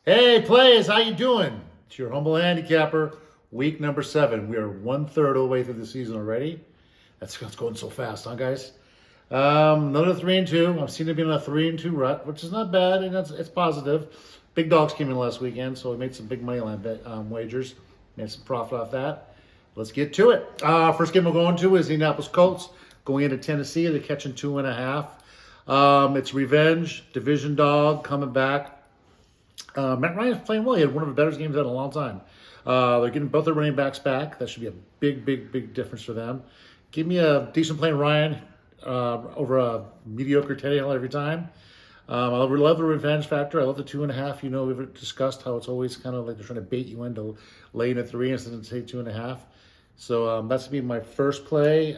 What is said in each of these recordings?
Hey, players, how you doing? It's your humble handicapper, week number 7. We are 1/3 of the way through the season already. That's going so fast, huh, guys? Another 3-2. I've seen it being a 3-2 rut, which is not bad, and it's positive. Big dogs came in last weekend, so we made some big money line wagers. Made some profit off that. Let's get to it. First game we're going to is the Indianapolis Colts going into Tennessee. They're catching 2.5. It's revenge, division dog coming back. Matt Ryan's playing well. He had one of the better games in a long time. They're getting both their running backs back. That should be a big difference for them. Give me a decent playing Ryan over a mediocre Teddy Hill every time. I love the revenge factor. I love the 2.5. You know, we've discussed how it's always kind of like they're trying to bait you into laying a 3 instead of say 2.5. So that's going to be my first play.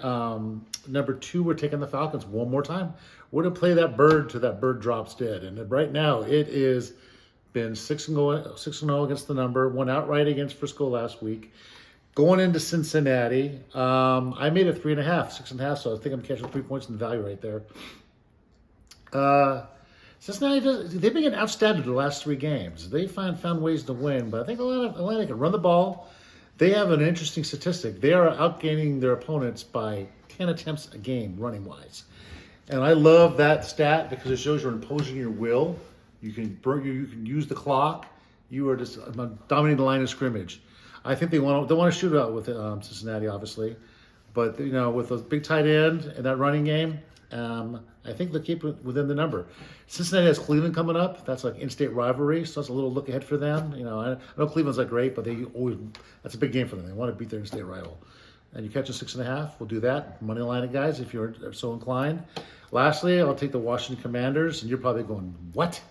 Number 2, we're taking the Falcons one more time. We're going to play that bird till that bird drops dead. And right now, it is been 6-0 against the number. Won outright against Frisco last week. Going into Cincinnati, I made it 3.5, 6.5. So I think I'm catching 3 points in the value right there. Cincinnati they've been getting outstanding the last 3 games. They found ways to win, but I think Atlanta can run the ball. They have an interesting statistic. They are outgaining their opponents by 10 attempts a game running wise, and I love that stat because it shows you're imposing your will. You can use the clock. You are just dominating the line of scrimmage. I think they want to shoot out with Cincinnati, obviously, but with a big tight end and that running game, I think they'll keep it within the number. Cincinnati has Cleveland coming up. That's like in-state rivalry, so that's a little look ahead for them. I know Cleveland's like great, but that's a big game for them. They want to beat their in-state rival. And you catch a 6.5, we'll do that. Money line it, guys, if you're so inclined. Lastly, I'll take the Washington Commanders, and you're probably going, what?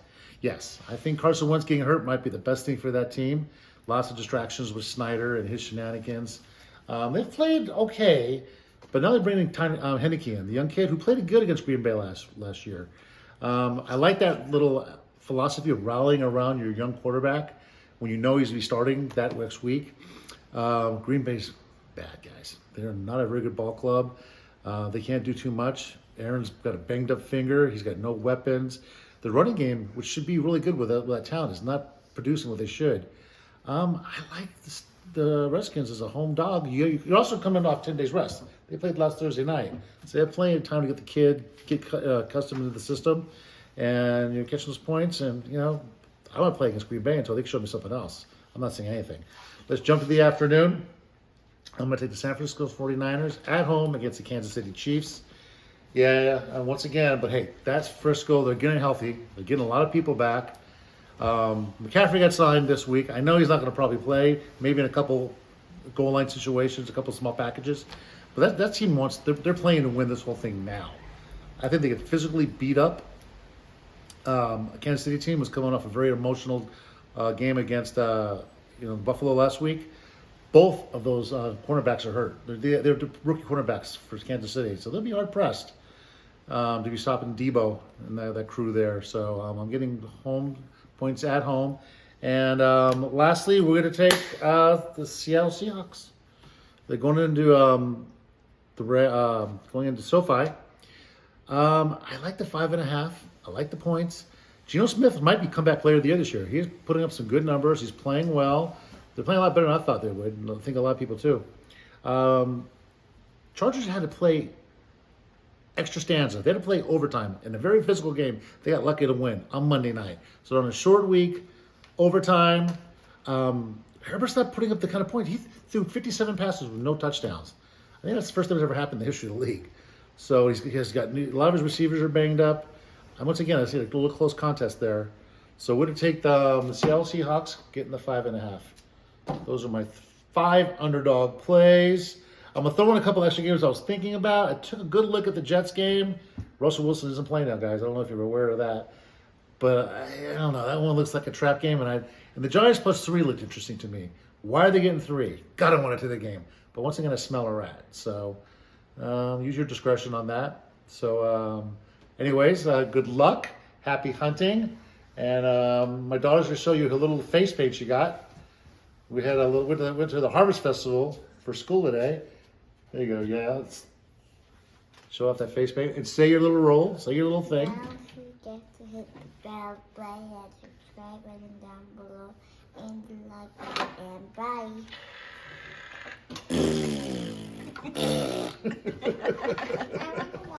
Yes, I think Carson Wentz getting hurt might be the best thing for that team. Lots of distractions with Snyder and his shenanigans. They've played okay, but now they're bringing Henneke in, the young kid who played good against Green Bay last year. I like that little philosophy of rallying around your young quarterback when you know he's going to be starting that next week. Green Bay's bad, guys. They're not a very good ball club. They can't do too much. Aaron's got a banged-up finger. He's got no weapons. The running game, which should be really good with that talent, is not producing what they should. I like the Redskins as a home dog. You're also coming off 10 days rest. They played last Thursday night. So they have plenty of time to get the kid accustomed to the system and catch those points. And, I want to play against Green Bay until they show me something else. I'm not saying anything. Let's jump to the afternoon. I'm going to take the San Francisco 49ers at home against the Kansas City Chiefs. Yeah, once again, but hey, that's Frisco. They're getting healthy. They're getting a lot of people back. McCaffrey got signed this week. I know he's not going to probably play, maybe in a couple goal line situations, a couple small packages. But that team they're playing to win this whole thing now. I think they get physically beat up. A Kansas City team was coming off a very emotional game against Buffalo last week. Both of those cornerbacks are hurt. They're the rookie cornerbacks for Kansas City, so they'll be hard pressed to be stopping Debo and that crew there. So I'm getting home points at home. And lastly, we're going to take the Seattle Seahawks. They're going into SoFi. I like the 5.5. I like the points. Geno Smith might be comeback player of the year this year. He's putting up some good numbers. He's playing well. They're playing a lot better than I thought they would. And I think a lot of people too. Chargers had to play extra stanza. They had to play overtime in a very physical game. They got lucky to win on Monday night. So on a short week, overtime, Herbert's not putting up the kind of points. He threw 57 passes with no touchdowns. I think that's the first time it's ever happened in the history of the league. So he's got a lot of his receivers are banged up. And once again, I see a little close contest there. So we're going to take the Seattle Seahawks, getting the 5.5. Those are my 5 underdog plays. I'm going to throw in a couple extra games I was thinking about. I took a good look at the Jets game. Russell Wilson isn't playing now, guys. I don't know if you're aware of that. But I don't know. That one looks like a trap game. And the Giants +3 looked interesting to me. Why are they getting 3? God, I want it to the game. But once again, I smell a rat. So use your discretion on that. So anyways, good luck. Happy hunting. And my daughter's going to show you her little face paint she got. We had went to the Harvest Festival for school today. There you go. Yeah, let's show off that face paint and say your little role. Say your little thing. Don't forget to hit the bell button and subscribe. subscribe button down below and like it, and bye.